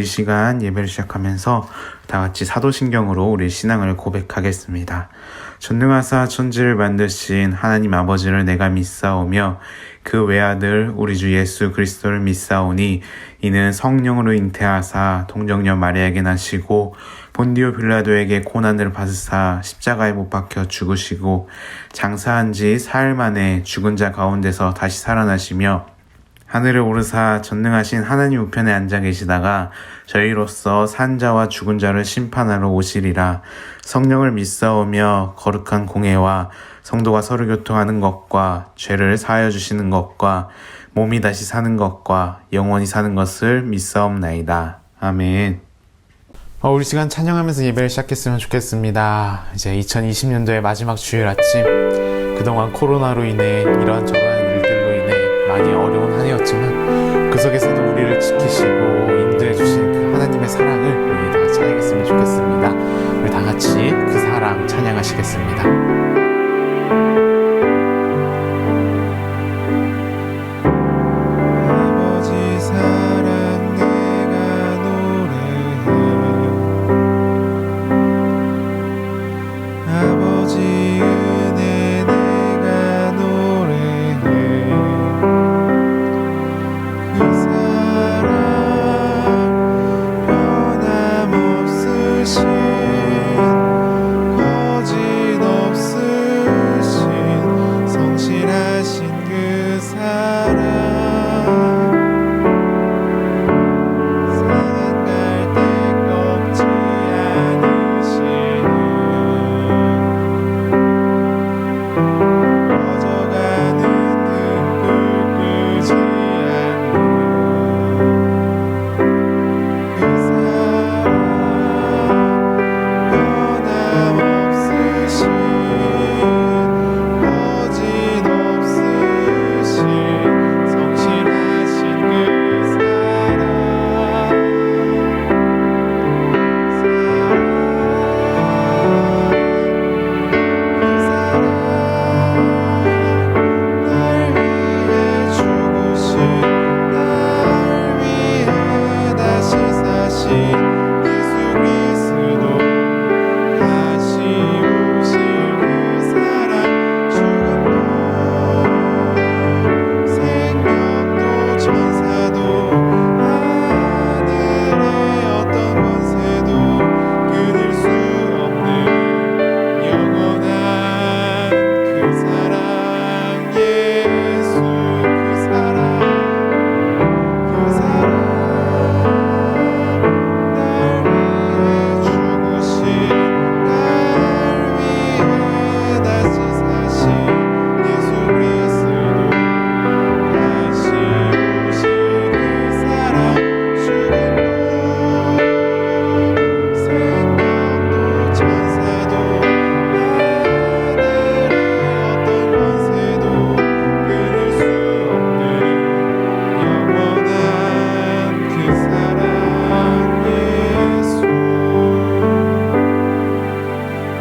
우리 시간 예배를 시작하면서 다 같이 사도신경으로 우리 신앙을 고백하겠습니다. 전능하사 천지를 만드신 하나님 아버지를 내가 믿사오며 그 외아들 우리 주 예수 그리스도를 믿사오니 이는 성령으로 잉태하사 동정녀 마리아에게 나시고 본디오 빌라도에게 고난을 받으사 십자가에 못 박혀 죽으시고 장사한 지 사흘 만에 죽은 자 가운데서 다시 살아나시며 하늘에 오르사 전능하신 하나님 우편에 앉아 계시다가 저희로서 산 자와 죽은 자를 심판하러 오시리라. 성령을 믿사오며 거룩한 공회와 성도가 서로 교통하는 것과 죄를 사하여 주시는 것과 몸이 다시 사는 것과 영원히 사는 것을 믿사옵나이다. 아멘. 우리 시간 찬양하면서 예배를 시작했으면 좋겠습니다. 이제 2020년도의 마지막 주일 아침, 그동안 코로나로 인해 이런저런 일들로 인해 많이 어려운 한 해였지만 그 속에서도 우리를 지키시고 인도해 주신 그 하나님의 사랑을 우리 다 같이 찬양했으면 좋겠습니다. 우리 다 같이 그 사랑 찬양하시겠습니다.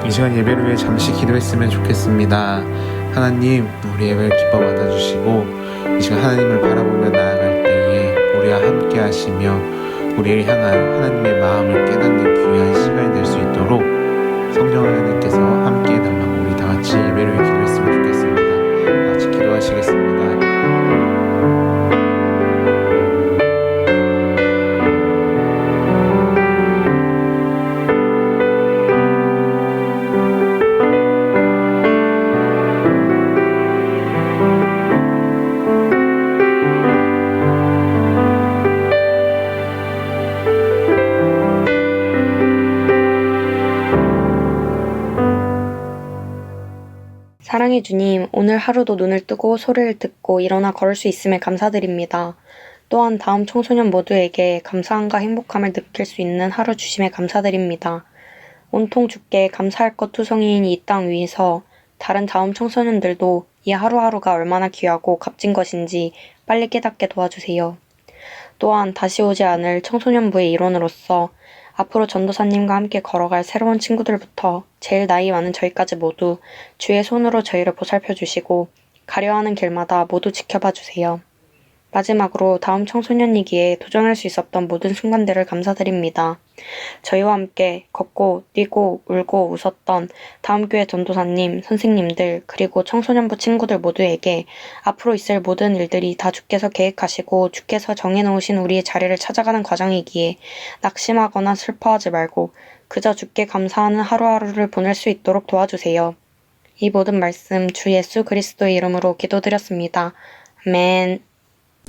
이 시간 예배를 위해 잠시 기도했으면 좋겠습니다. 하나님, 우리 예배를 기뻐 받아주시고 이 시간 하나님을 바라보며 나아갈 때에 우리와 함께 하시며 우리를 향한 하나님의 마음을 깨닫는 귀한 시간이 될 수 있도록 성령 하나님께서 함께 해달라고 우리 다 같이 예배를 위해 기도했으면 좋겠습니다. 다 같이 기도하시겠습니다. 사랑해 주님, 오늘 하루도 눈을 뜨고 소리를 듣고 일어나 걸을 수 있음에 감사드립니다. 또한 다음 청소년 모두에게 감사함과 행복함을 느낄 수 있는 하루 주심에 감사드립니다. 온통 주께 감사할 것 투성이인 이 땅 위에서 다른 다음 청소년들도 이 하루하루가 얼마나 귀하고 값진 것인지 빨리 깨닫게 도와주세요. 또한 다시 오지 않을 청소년부의 일원으로서 앞으로 전도사님과 함께 걸어갈 새로운 친구들부터 제일 나이 많은 저희까지 모두 주의 손으로 저희를 보살펴 주시고 가려 하는 길마다 모두 지켜봐 주세요. 마지막으로 다음 청소년이기에 도전할 수 있었던 모든 순간들을 감사드립니다. 저희와 함께 걷고 뛰고 울고 웃었던 다음 교회 전도사님, 선생님들, 그리고 청소년부 친구들 모두에게 앞으로 있을 모든 일들이 다 주께서 계획하시고 주께서 정해놓으신 우리의 자리를 찾아가는 과정이기에 낙심하거나 슬퍼하지 말고 그저 주께 감사하는 하루하루를 보낼 수 있도록 도와주세요. 이 모든 말씀 주 예수 그리스도의 이름으로 기도드렸습니다. 아멘.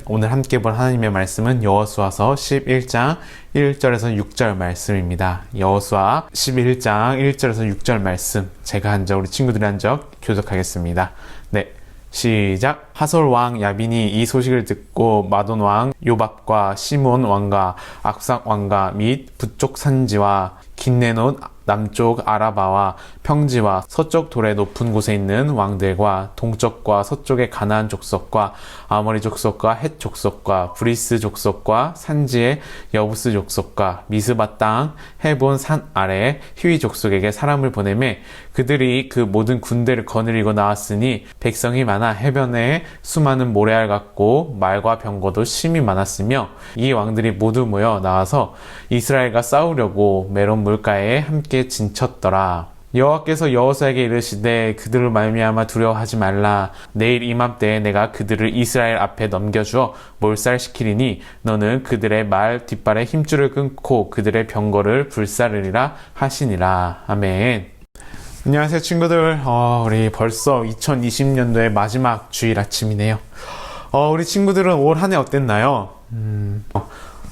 오늘 함께 볼 하나님의 말씀은 여호수아서 11장 1절에서 6절 말씀입니다. 여호수아 11장 1절에서 6절 말씀 제가 한 적, 우리 친구들이 한 적 교독하겠습니다. 네, 시작. 하솔 왕 야빈이 이 소식을 듣고 마돈 왕 요밥과 시몬 왕과 악삭 왕과 및 북쪽 산지와 긴네논 남쪽 아라바와 평지와 서쪽 돌의 높은 곳에 있는 왕들과 동쪽과 서쪽의 가나안 족속과 아모리 족속과 헷 족속과 브리스 족속과 산지의 여부스 족속과 미스바 땅 헤본 산 아래 휴이 족속에게 사람을 보내매 그들이 그 모든 군대를 거느리고 나왔으니 백성이 많아 해변에 수많은 모래알 같고 말과 병거도 심히 많았으며 이 왕들이 모두 모여 나와서 이스라엘과 싸우려고 메론 물가에 함께 진쳤더라. 여호와께서 여호수아에게 이르시되 그들을 말미암아 두려워하지 말라. 내일 이맘때에 내가 그들을 이스라엘 앞에 넘겨주어 몰살시키리니 너는 그들의 말 뒷발에 힘줄을 끊고 그들의 병거를 불사르리라 하시니라. 아멘. 안녕하세요 친구들. 우리 벌써 2020년도의 마지막 주일 아침이네요. 우리 친구들은 올 한 해 어땠나요?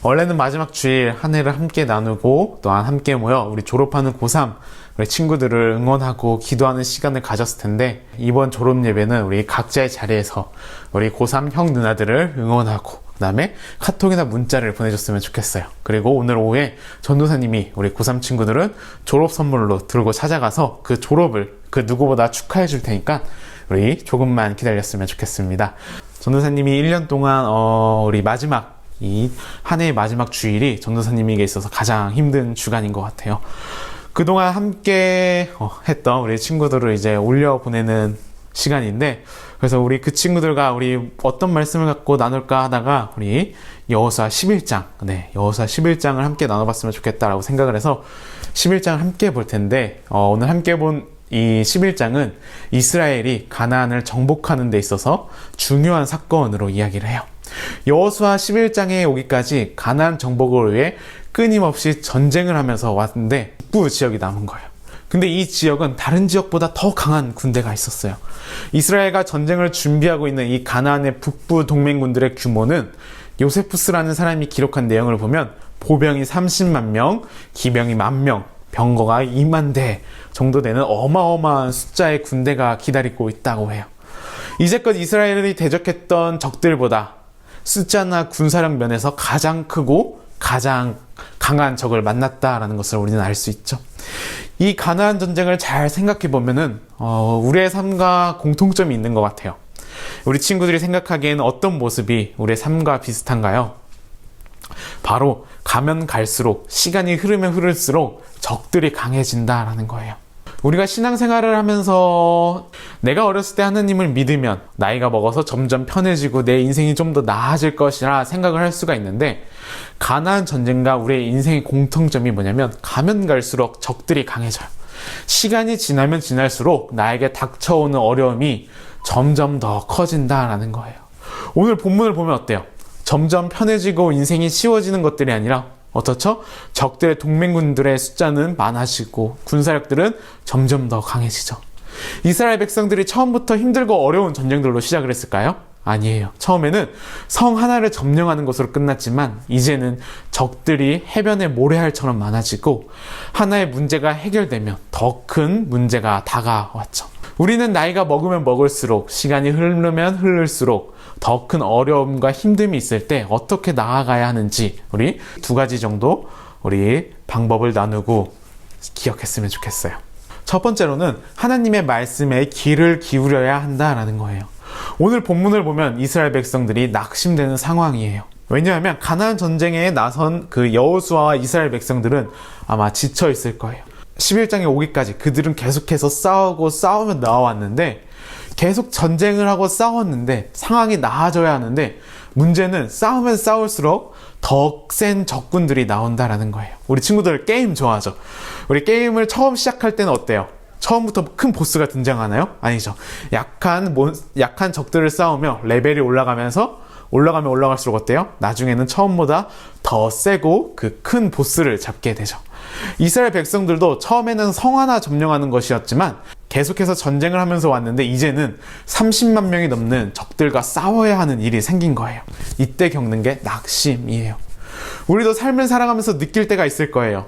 원래는 마지막 주일 한 해를 함께 나누고 또한 함께 모여 우리 졸업하는 고3 우리 친구들을 응원하고 기도하는 시간을 가졌을 텐데 이번 졸업 예배는 우리 각자의 자리에서 우리 고3 형 누나들을 응원하고 그 다음에 카톡이나 문자를 보내줬으면 좋겠어요. 그리고 오늘 오후에 전도사님이 우리 고3 친구들은 졸업 선물로 들고 찾아가서 그 졸업을 그 누구보다 축하해 줄 테니까 우리 조금만 기다렸으면 좋겠습니다. 전도사님이 1년 동안 우리 마지막 이 한 해의 마지막 주일이 전도사님에게 있어서 가장 힘든 주간인 것 같아요. 그동안 함께 했던 우리 친구들을 이제 올려보내는 시간인데 그래서 우리 그 친구들과 우리 어떤 말씀을 갖고 나눌까 하다가 우리 여호수아 11장 여호수아 11장을 함께 나눠봤으면 좋겠다라고 생각을 해서 11장을 함께 볼 텐데 오늘 함께 본 이 11장은 이스라엘이 가나안을 정복하는 데 있어서 중요한 사건으로 이야기를 해요. 여호수아 11장에 오기까지 가나안 정복을 위해 끊임없이 전쟁을 하면서 왔는데 북부 지역이 남은 거예요. 근데 이 지역은 다른 지역보다 더 강한 군대가 있었어요. 이스라엘과 전쟁을 준비하고 있는 이 가나안의 북부 동맹군들의 규모는 요세푸스라는 사람이 기록한 내용을 보면 보병이 30만 명, 기병이 10,000명, 병거가 2만 대 정도 되는 어마어마한 숫자의 군대가 기다리고 있다고 해요. 이제껏 이스라엘이 대적했던 적들보다 숫자나 군사력 면에서 가장 크고 가장 강한 적을 만났다라는 것을 우리는 알 수 있죠. 이 가나안 전쟁을 잘 생각해 보면은 우리의 삶과 공통점이 있는 것 같아요. 우리 친구들이 생각하기에는 어떤 모습이 우리의 삶과 비슷한가요? 바로 가면 갈수록 시간이 흐르면 흐를수록 적들이 강해진다라는 거예요. 우리가 신앙생활을 하면서 내가 어렸을 때 하나님을 믿으면 나이가 먹어서 점점 편해지고 내 인생이 좀 더 나아질 것이라 생각을 할 수가 있는데 가나안 전쟁과 우리의 인생의 공통점이 뭐냐면 가면 갈수록 적들이 강해져요. 시간이 지나면 지날수록 나에게 닥쳐오는 어려움이 점점 더 커진다라는 거예요. 오늘 본문을 보면 어때요? 점점 편해지고 인생이 쉬워지는 것들이 아니라 어떻죠? 적들의 동맹군들의 숫자는 많아지고 군사력들은 점점 더 강해지죠. 이스라엘 백성들이 처음부터 힘들고 어려운 전쟁들로 시작을 했을까요? 아니에요. 처음에는 성 하나를 점령하는 것으로 끝났지만 이제는 적들이 해변의 모래알처럼 많아지고 하나의 문제가 해결되면 더 큰 문제가 다가왔죠. 우리는 나이가 먹으면 먹을수록 시간이 흐르면 흐를수록 더 큰 어려움과 힘듦이 있을 때 어떻게 나아가야 하는지 우리 두 가지 정도 우리 방법을 나누고 기억했으면 좋겠어요. 첫 번째로는 하나님의 말씀에 귀를 기울여야 한다라는 거예요. 오늘 본문을 보면 이스라엘 백성들이 낙심되는 상황이에요. 왜냐하면 가나안 전쟁에 나선 그 여호수아와 이스라엘 백성들은 아마 지쳐 있을 거예요. 11장에 오기까지 그들은 계속해서 싸우고 싸우며 나와왔는데 계속 전쟁을 하고 싸웠는데 상황이 나아져야 하는데 문제는 싸우면 싸울수록 더 센 적군들이 나온다라는 거예요. 우리 친구들 게임 좋아하죠? 우리 게임을 처음 시작할 때는 어때요? 처음부터 큰 보스가 등장하나요? 아니죠. 약한 적들을 싸우며 레벨이 올라가면 올라갈수록 어때요? 나중에는 처음보다 더 세고 그 큰 보스를 잡게 되죠. 이스라엘 백성들도 처음에는 성 하나 점령하는 것이었지만 계속해서 전쟁을 하면서 왔는데 이제는 30만 명이 넘는 적들과 싸워야 하는 일이 생긴 거예요. 이때 겪는 게 낙심이에요. 우리도 삶을 살아가면서 느낄 때가 있을 거예요.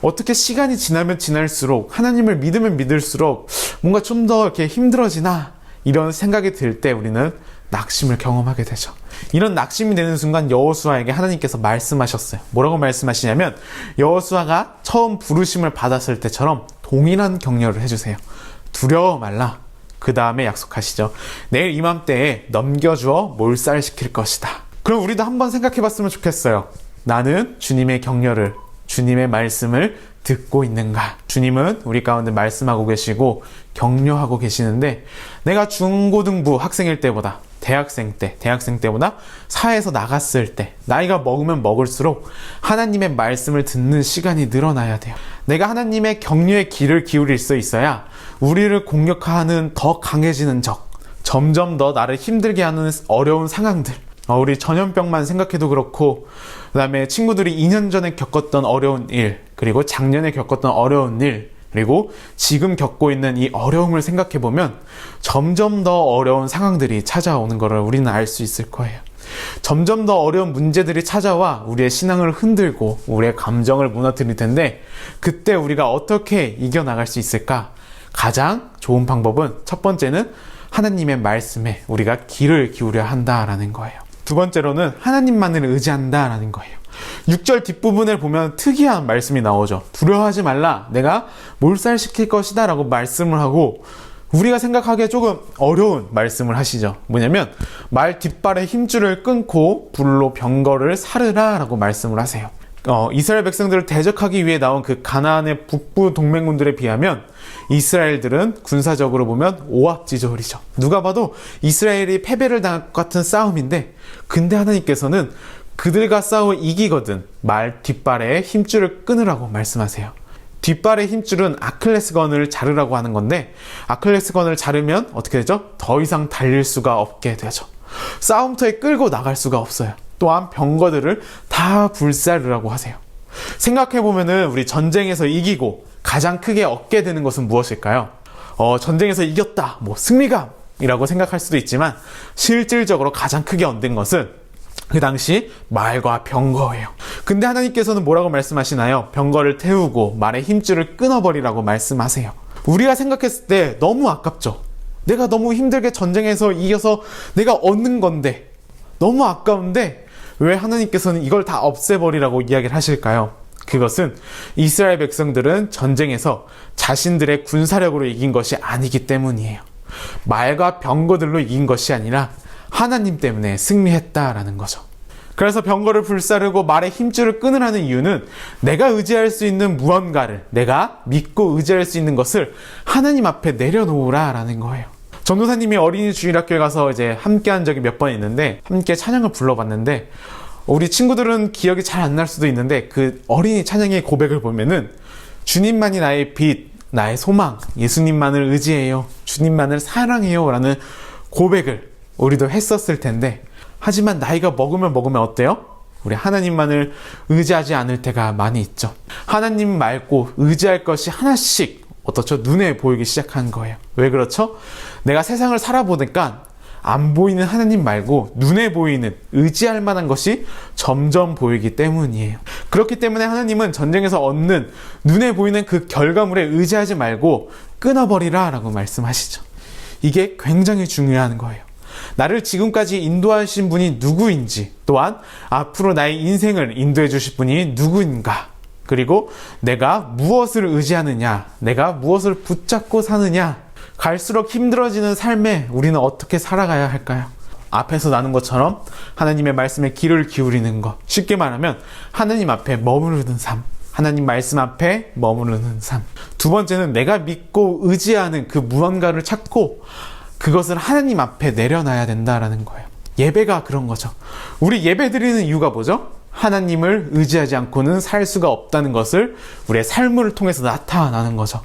어떻게 시간이 지나면 지날수록 하나님을 믿으면 믿을수록 뭔가 좀 더 이렇게 힘들어지나 이런 생각이 들 때 우리는 낙심을 경험하게 되죠. 이런 낙심이 되는 순간 여호수아에게 하나님께서 말씀하셨어요. 뭐라고 말씀하시냐면 여호수아가 처음 부르심을 받았을 때처럼 동일한 격려를 해주세요. 두려워 말라. 그 다음에 약속하시죠. 내일 이맘때에 넘겨주어 몰살시킬 것이다. 그럼 우리도 한번 생각해 봤으면 좋겠어요. 나는 주님의 격려를, 주님의 말씀을 듣고 있는가? 주님은 우리 가운데 말씀하고 계시고 격려하고 계시는데 내가 중고등부 학생일 때보다 대학생 때보다 사회에서 나갔을 때 나이가 먹으면 먹을수록 하나님의 말씀을 듣는 시간이 늘어나야 돼요. 내가 하나님의 격려의 귀를 기울일 수 있어야 우리를 공격하는 더 강해지는 적, 점점 더 나를 힘들게 하는 어려운 상황들, 우리 전염병만 생각해도 그렇고 그 다음에 친구들이 2년 전에 겪었던 어려운 일, 그리고 작년에 겪었던 어려운 일, 그리고 지금 겪고 있는 이 어려움을 생각해보면 점점 더 어려운 상황들이 찾아오는 것을 우리는 알 수 있을 거예요. 점점 더 어려운 문제들이 찾아와 우리의 신앙을 흔들고 우리의 감정을 무너뜨릴 텐데 그때 우리가 어떻게 이겨나갈 수 있을까? 가장 좋은 방법은 첫 번째는 하나님의 말씀에 우리가 귀를 기울여야 한다라는 거예요. 두 번째로는 하나님만을 의지한다라는 거예요. 6절 뒷부분을 보면 특이한 말씀이 나오죠. 두려워하지 말라. 내가 몰살시킬 것이다 라고 말씀을 하고 우리가 생각하기에 조금 어려운 말씀을 하시죠. 뭐냐면 말 뒷발의 힘줄을 끊고 불로 병거를 사르라 라고 말씀을 하세요. 이스라엘 백성들을 대적하기 위해 나온 그 가나안의 북부 동맹군들에 비하면 이스라엘들은 군사적으로 보면 오합지졸이죠. 누가 봐도 이스라엘이 패배를 당할 것 같은 싸움인데 근데 하나님께서는 그들과 싸워 이기거든 말 뒷발에 힘줄을 끊으라고 말씀하세요. 뒷발의 힘줄은 아클레스건을 자르라고 하는 건데 아클레스건을 자르면 어떻게 되죠? 더 이상 달릴 수가 없게 되죠. 싸움터에 끌고 나갈 수가 없어요. 또한 병거들을 다 불사르라고 하세요. 생각해보면은 우리 전쟁에서 이기고 가장 크게 얻게 되는 것은 무엇일까요? 전쟁에서 이겼다, 승리감이라고 생각할 수도 있지만 실질적으로 가장 크게 얻는 것은 그 당시 말과 병거예요. 근데 하나님께서는 뭐라고 말씀하시나요? 병거를 태우고 말의 힘줄을 끊어버리라고 말씀하세요. 우리가 생각했을 때 너무 아깝죠. 내가 너무 힘들게 전쟁에서 이겨서 내가 얻는 건데 너무 아까운데 왜 하나님께서는 이걸 다 없애버리라고 이야기를 하실까요? 그것은 이스라엘 백성들은 전쟁에서 자신들의 군사력으로 이긴 것이 아니기 때문이에요. 말과 병거들로 이긴 것이 아니라 하나님 때문에 승리했다라는 거죠. 그래서 병거를 불사르고 말의 힘줄을 끊으라는 이유는 내가 의지할 수 있는 무언가를, 내가 믿고 의지할 수 있는 것을 하나님 앞에 내려놓으라라는 거예요. 전도사님이 어린이 주일학교에 가서 이제 함께 한 적이 몇 번 있는데 함께 찬양을 불러봤는데 우리 친구들은 기억이 잘 안 날 수도 있는데 그 어린이 찬양의 고백을 보면은 주님만이 나의 빛, 나의 소망, 예수님만을 의지해요, 주님만을 사랑해요 라는 고백을 우리도 했었을 텐데 하지만 나이가 먹으면 어때요? 우리 하나님만을 의지하지 않을 때가 많이 있죠. 하나님 말고 의지할 것이 하나씩 어떻죠? 눈에 보이기 시작한 거예요. 왜 그렇죠? 내가 세상을 살아보니까 안 보이는 하나님 말고 눈에 보이는 의지할 만한 것이 점점 보이기 때문이에요. 그렇기 때문에 하나님은 전쟁에서 얻는 눈에 보이는 그 결과물에 의지하지 말고 끊어버리라 라고 말씀하시죠. 이게 굉장히 중요한 거예요. 나를 지금까지 인도하신 분이 누구인지, 또한 앞으로 나의 인생을 인도해 주실 분이 누구인가, 그리고 내가 무엇을 의지하느냐, 내가 무엇을 붙잡고 사느냐, 갈수록 힘들어지는 삶에 우리는 어떻게 살아가야 할까요? 앞에서 나눈 것처럼 하나님의 말씀에 귀를 기울이는 것, 쉽게 말하면 하나님 앞에 머무르는 삶, 하나님 말씀 앞에 머무르는 삶. 두 번째는 내가 믿고 의지하는 그 무언가를 찾고 그것을 하나님 앞에 내려놔야 된다라는 거예요. 예배가 그런 거죠. 우리 예배 드리는 이유가 뭐죠? 하나님을 의지하지 않고는 살 수가 없다는 것을 우리의 삶을 통해서 나타나는 거죠.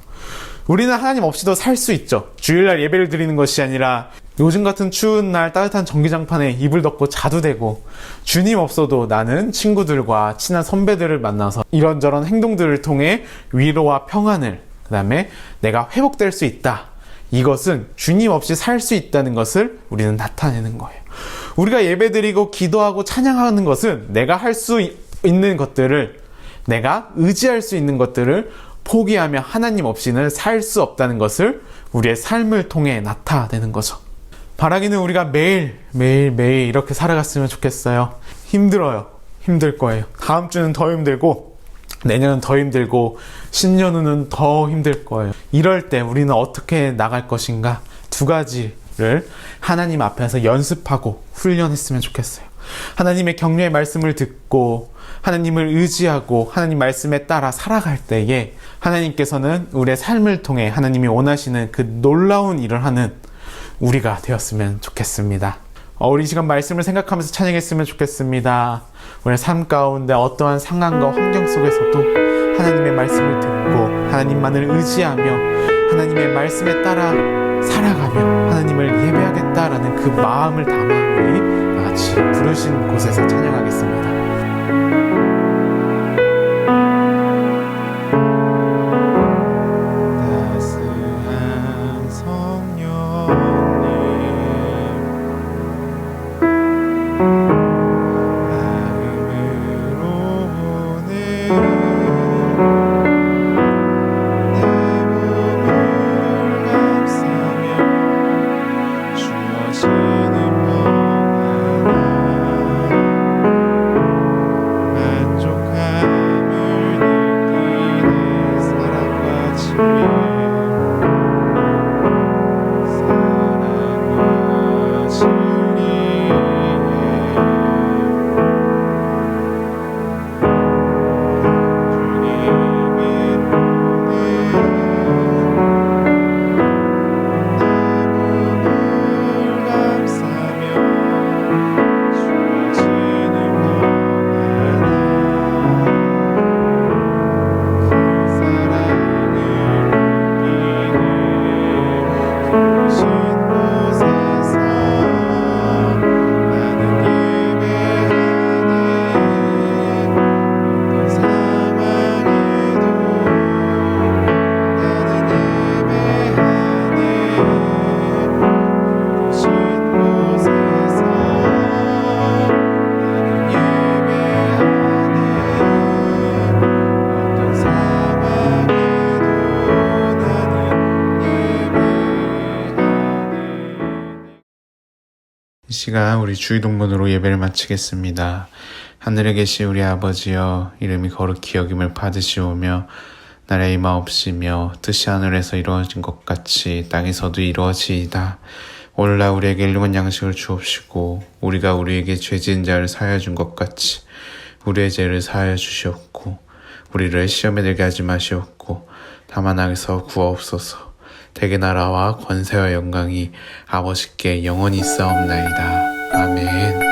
우리는 하나님 없이도 살 수 있죠. 주일날 예배를 드리는 것이 아니라 요즘 같은 추운 날 따뜻한 전기장판에 이불 덮고 자도 되고, 주님 없어도 나는 친구들과 친한 선배들을 만나서 이런저런 행동들을 통해 위로와 평안을, 그 다음에 내가 회복될 수 있다. 이것은 주님 없이 살 수 있다는 것을 우리는 나타내는 거예요. 우리가 예배드리고 기도하고 찬양하는 것은 내가 할 수 있는 것들을, 내가 의지할 수 있는 것들을 포기하며 하나님 없이는 살 수 없다는 것을 우리의 삶을 통해 나타내는 거죠. 바라기는 우리가 매일 이렇게 살아갔으면 좋겠어요. 힘들어요. 힘들 거예요. 다음 주는 더 힘들고, 내년은 더 힘들고, 신년 후는 더 힘들 거예요. 이럴 때 우리는 어떻게 나갈 것인가? 두 가지를 하나님 앞에서 연습하고 훈련했으면 좋겠어요. 하나님의 격려의 말씀을 듣고 하나님을 의지하고 하나님 말씀에 따라 살아갈 때에 하나님께서는 우리의 삶을 통해 하나님이 원하시는 그 놀라운 일을 하는 우리가 되었으면 좋겠습니다. 우리 시간 말씀을 생각하면서 찬양했으면 좋겠습니다. 우리의 삶 가운데 어떠한 상황과 환경 속에서도 하나님의 말씀을 듣고 하나님만을 의지하며 하나님의 말씀에 따라 살아가며 하나님을 예배하겠다라는 그 마음을 담아 우리 같이 부르신 곳에서 찬양하겠습니다. 이 시간 우리 주의동문으로 예배를 마치겠습니다. 하늘에 계신 우리 아버지여, 이름이 거룩히 여김을 받으시오며 나라의 임하옵시며 뜻이 하늘에서 이루어진 것 같이 땅에서도 이루어지이다. 오늘날 우리에게 일용할 양식을 주옵시고 우리가 우리에게 죄 지은 자를 사하여 준 것 같이 우리의 죄를 사하여 주시옵고 우리를 시험에 들게 하지 마시옵고 다만 악에서 구하옵소서. 대개 나라와 권세와 영광이 아버지께 영원히 있사옵나이다. 아멘.